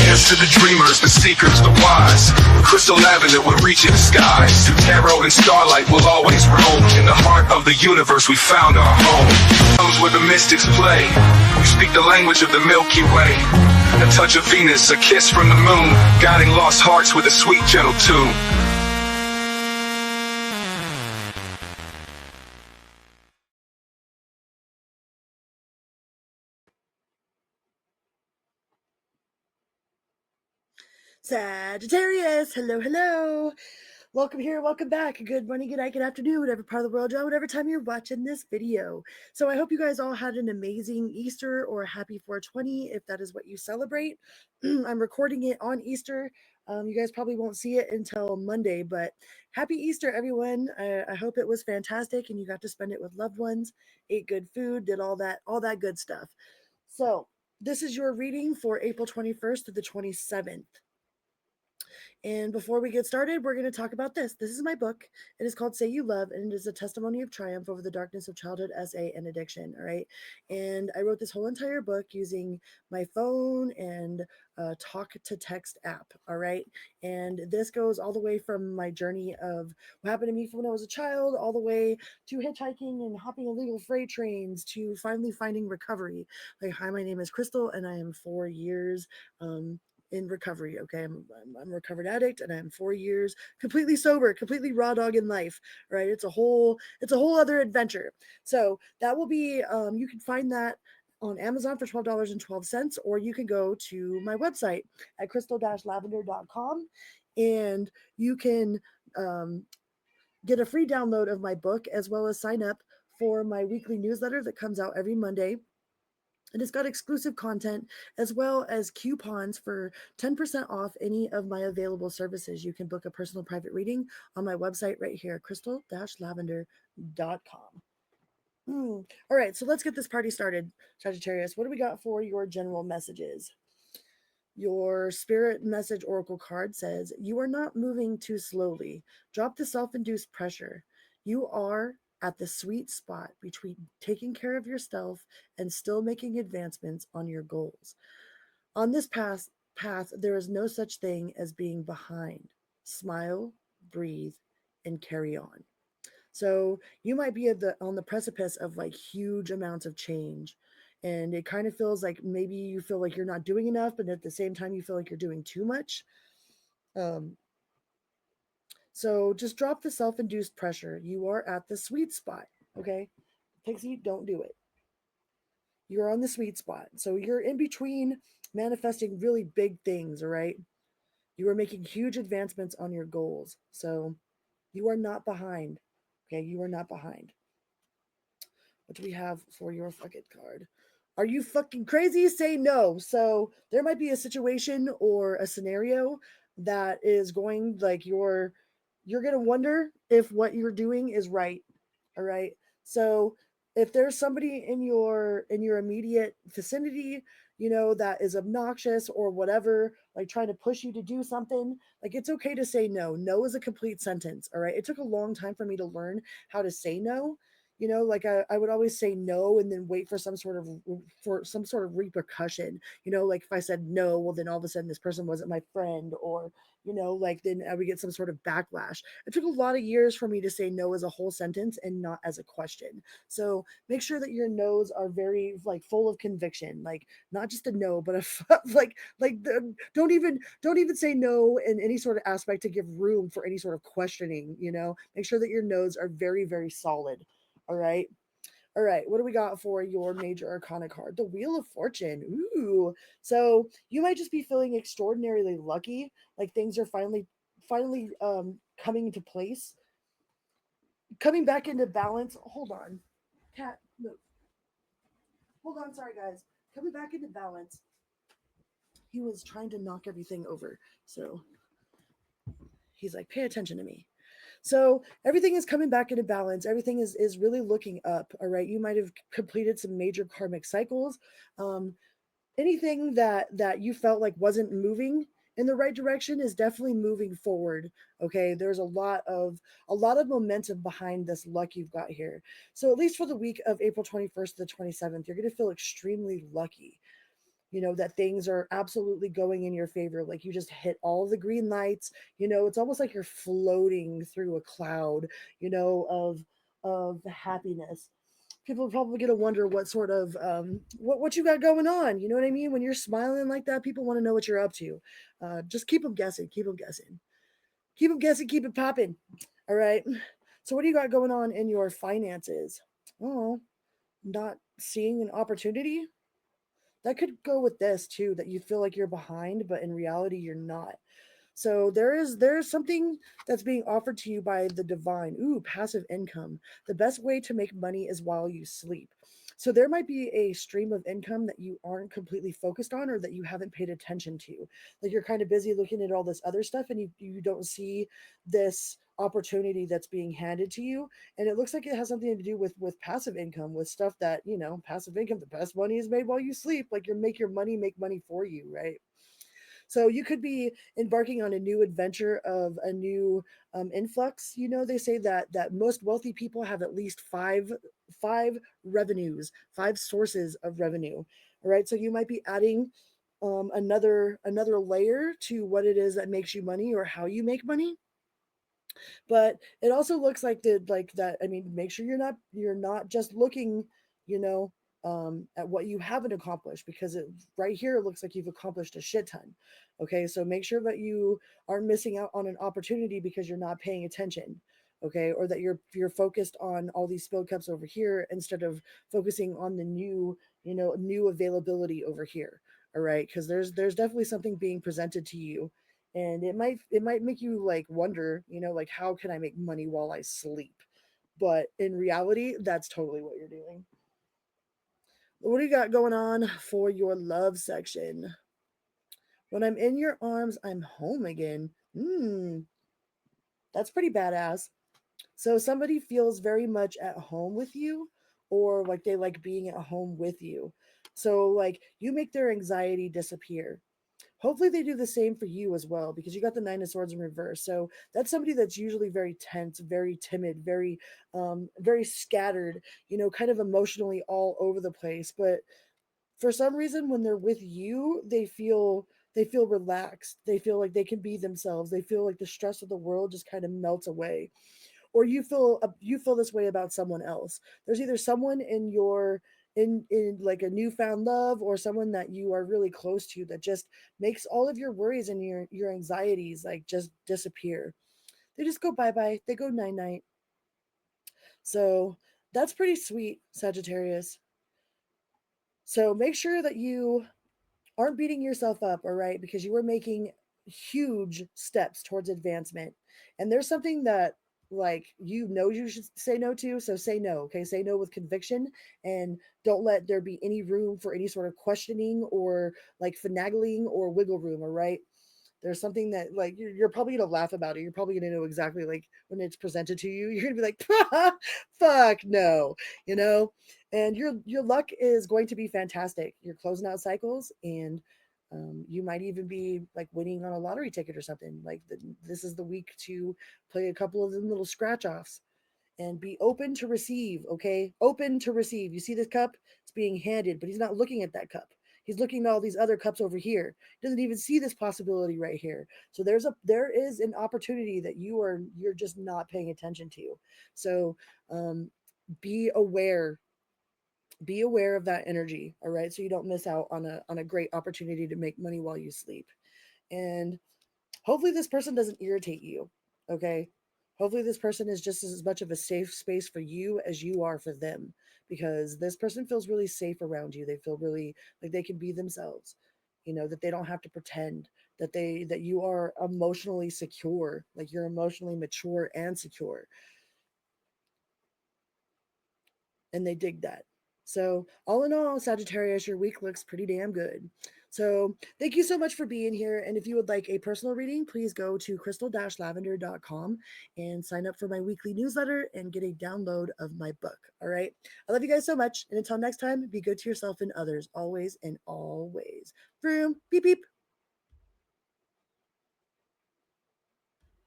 Here's to the dreamers, the seekers, the wise. Crystal lavender will reach in the skies. Through tarot and starlight will always roam. In the heart of the universe we found our home. Comes where the mystics play. We speak the language of the Milky Way. A touch of Venus, a kiss from the moon, guiding lost hearts with a sweet gentle tune. Sagittarius, hello, hello. Welcome here, welcome back. Good morning, good night, good afternoon, whatever part of the world you're, whatever time you're watching this video. So I hope you guys all had an amazing Easter or happy 420 if that is what you celebrate. I'm recording it on Easter. You guys probably won't see it until Monday, but happy Easter, everyone. I hope it was fantastic and you got to spend it with loved ones, ate good food, did all that good stuff. So this is your reading for April 21st to the 27th. And before we get started, we're going to talk about this. This is my book. It is called Say You Love, and it is a testimony of triumph over the darkness of childhood, SA, and addiction. All right. And I wrote this whole entire book using my phone and talk to text app. All right. And this goes all the way from my journey of what happened to me from when I was a child, all the way to hitchhiking and hopping illegal freight trains to finally finding recovery. Like, hi, my name is Crystal, and I am 4 years in recovery. Okay, I'm a recovered addict, and I'm 4 years completely sober, completely raw dog in life. Right? It's a whole other adventure. So that will be you can find that on Amazon for $12.12, or you can go to my website at crystal-lavender.com, and you can get a free download of my book, as well as sign up for my weekly newsletter that comes out every Monday. And it's got exclusive content as well as coupons for 10% off any of my available services. You can book a personal private reading on my website right here, crystal-lavender.com. All right, so let's get this party started, Sagittarius. What do we got for your general messages? Your spirit message oracle card says, you are not moving too slowly. Drop the self-induced pressure. You are at the sweet spot between taking care of yourself and still making advancements on your goals. On this path, there is no such thing as being behind. Smile, breathe, and carry on. So you might be on the precipice of like huge amounts of change. And it kind of feels like maybe you feel like you're not doing enough, but at the same time, you feel like you're doing too much. So just drop the self-induced pressure. You are at the sweet spot, okay? Pixie, don't do it. You're on the sweet spot. So you're in between manifesting really big things, all right? You are making huge advancements on your goals. So you are not behind, okay? You are not behind. What do we have for your fucking card? Are you fucking crazy? Say no. So there might be a situation or a scenario that is going like you're going to wonder if what you're doing is right. All right. So if there's somebody in your immediate vicinity, you know, that is obnoxious or whatever, like trying to push you to do something, like it's okay to say no. No is a complete sentence. All right. It took a long time for me to learn how to say no. You know, like I would always say no and then wait for some sort of repercussion. You know, like if I said no, well then all of a sudden this person wasn't my friend, or you know, like then I would get some sort of backlash. It took a lot of years for me to say no as a whole sentence and not as a question. So make sure that your no's are very like full of conviction, like not just a no, but don't even say no in any sort of aspect to give room for any sort of questioning. You know, make sure that your no's are very, very solid. All right. All right. What do we got for your major arcana card? The Wheel of Fortune. Ooh. So you might just be feeling extraordinarily lucky. Like things are finally coming into place. Coming back into balance. Hold on. Cat, move. Hold on. Sorry, guys. Coming back into balance. He was trying to knock everything over. So he's like, pay attention to me. So everything is coming back into balance. Everything is really looking up. All right. You might have completed some major karmic cycles. Anything that you felt like wasn't moving in the right direction is definitely moving forward. Okay. There's a lot of momentum behind this luck you've got here. So at least for the week of April 21st to the 27th, you're going to feel extremely lucky. that things are absolutely going in your favor. Like you just hit all the green lights. It's almost like you're floating through a cloud, of happiness. People are probably going to wonder what sort of what you got going on. You know what I mean? When you're smiling like that, people want to know what you're up to. Just keep them guessing. Keep them guessing. Keep them guessing. Keep it popping. All right. So what do you got going on in your finances? Oh, not seeing an opportunity. That could go with this too. That you feel like you're behind, but in reality you're not. So there's something that's being offered to you by the divine. Ooh, passive income. The best way to make money is while you sleep. So there might be a stream of income that you aren't completely focused on or that you haven't paid attention to. Like you're kind of busy looking at all this other stuff and you don't see this opportunity that's being handed to you, and it looks like it has something to do with passive income, with stuff that, passive income. The best money is made while you sleep. Like your money make money for you, right? So you could be embarking on a new adventure of a new influx. They say that most wealthy people have at least five revenues, five sources of revenue. All right, so you might be adding another layer to what it is that makes you money or how you make money. But it also looks like that. I mean, make sure you're not just looking, you know, at what you haven't accomplished, because right here it looks like you've accomplished a shit ton. Okay, so make sure that you aren't missing out on an opportunity because you're not paying attention. Okay, or that you're focused on all these spilled cups over here instead of focusing on the new availability over here. All right, because there's definitely something being presented to you, and it might make you like wonder, like, how can I make money while I sleep? But in reality, that's totally what you're doing. What do you got going on for your love section? When I'm in your arms, I'm home again. That's pretty badass. So somebody feels very much at home with you, or like they like being at home with you. So like you make their anxiety disappear. Hopefully they do the same for you as well, because you got the Nine of Swords in reverse. So that's somebody that's usually very tense, very timid, very scattered, kind of emotionally all over the place. But for some reason, when they're with you, they feel relaxed. They feel like they can be themselves. They feel like the stress of the world just kind of melts away. Or you feel this way about someone else. There's either someone in like a newfound love, or someone that you are really close to, that just makes all of your worries and your anxieties like just disappear. They just go bye bye. They go night night. So that's pretty sweet, Sagittarius. So make sure that you aren't beating yourself up, all right? Because you are making huge steps towards advancement. And there's something that, like, you should say no to. So say no, okay? Say no with conviction, and don't let there be any room for any sort of questioning or like finagling or wiggle room, all right? There's something that, like, you're probably gonna laugh about it. You're probably gonna know exactly, like, when it's presented to you. You're gonna be like, fuck no, you know. And your luck is going to be fantastic. You're closing out cycles, and you might even be like winning on a lottery ticket or something. Like this is the week to play a couple of them little scratch offs, and be open to receive. Okay, open to receive. You see this cup? It's being handed, but he's not looking at that cup. He's looking at all these other cups over here. He doesn't even see this possibility right here. So there is an opportunity that you're just not paying attention to. So um, be aware. Be aware of that energy. All right, so you don't miss out on a great opportunity to make money while you sleep. And hopefully this person doesn't irritate you. Okay, hopefully this person is just as much of a safe space for you as you are for them, because this person feels really safe around you. They feel really like they can be themselves, that they don't have to pretend, that you are emotionally secure, like you're emotionally mature and secure, and they dig that. So, all in all, Sagittarius, your week looks pretty damn good. So, thank you so much for being here. And if you would like a personal reading, please go to crystal-lavender.com and sign up for my weekly newsletter and get a download of my book. All right. I love you guys so much. And until next time, be good to yourself and others, always and always. Vroom, beep, beep.